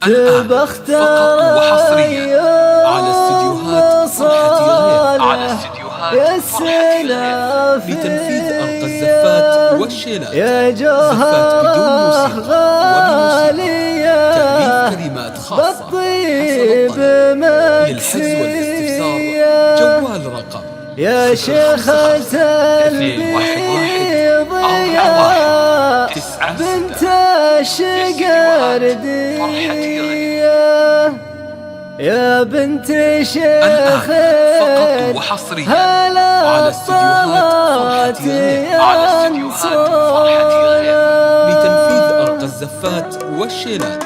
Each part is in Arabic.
الآن فقط وحصريا على استديوهات فرحة غير، على استديوهات فرحة غير، لتنفيذ أرقى الزفات والشيلات. يا زفات بدون موسيقى غالية تأليف كلمات خاصة بالطيب للحجز والاستفسار جوال رقم يا شيخة البيض يا بنت الشقردية يا بنت شيخ فقط وحصريا على استديوهات فرحة غير، على استديوهات فرحة غير، لتنفيذ أرقى الزفات والشيلات.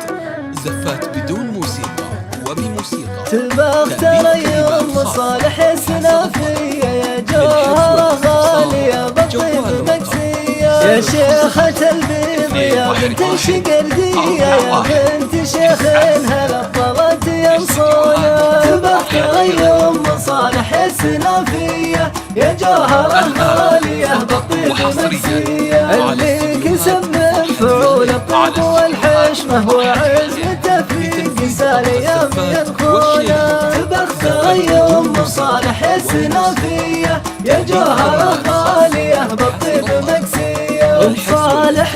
زفات بدون موسيقى وبموسيقى. تبغ ترى يوم صالح السنافية يا جوهرة غالية بالطيب مكسية يا شيخة البيض يا بنت الشقردية يا بنت شيخ هلا طلت ينصونا. تبغ ترى يوم صالح السنافية يا جوهرة غالية بالطيب مكسية اللي كسب من فعول الطيب والحشمة وعزمته في قسال يوم يدخونا. تبغ يوم صالح السنافية يا جوهرة غالية بالطيب مكسية وصالح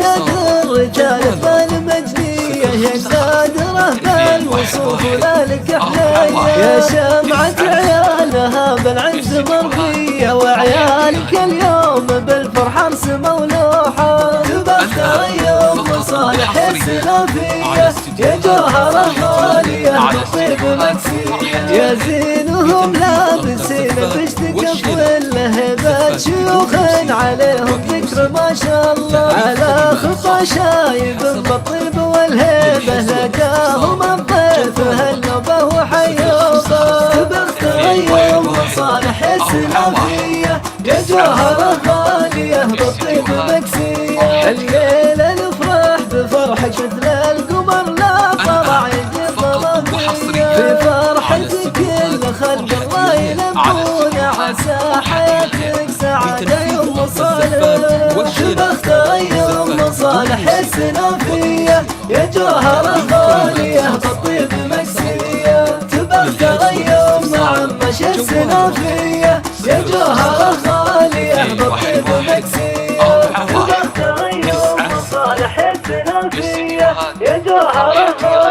الرجال بالمجدية يا قادرة بالوصوف ذلك حنية يا شمعة عيالها بالعز مرضية وعيالك اليوم بالفرحة رسموا لوحة. تبغ يوم صالح السنافية يا جوهرة غالية بالطيب مكسية يا زينهم لابسين بشتق والهبات شيوخ عليهم ذكر ما شاء الله على خطى شايب بالطيب والهيبة لقاهم الضيف هالنوبة وحيوبة. تبغ يوم صالح السنافية يا جوهرة غالية بالطيب مكسية الليلة نفرح بفرحك مثل القمر لا طلع يجيب ظلامية في فرحتك كل خلق الله يلبون عسى حياتك سعادة يوم صالح. تبغ يوم صالح السنافية يا جوهرة غالية بالطيب مكسية تبغ يوم عمش السنافية يا جوهرة غالية بالطيب مكسية تبغ يوم صالح السنافية يا جوهرة غالية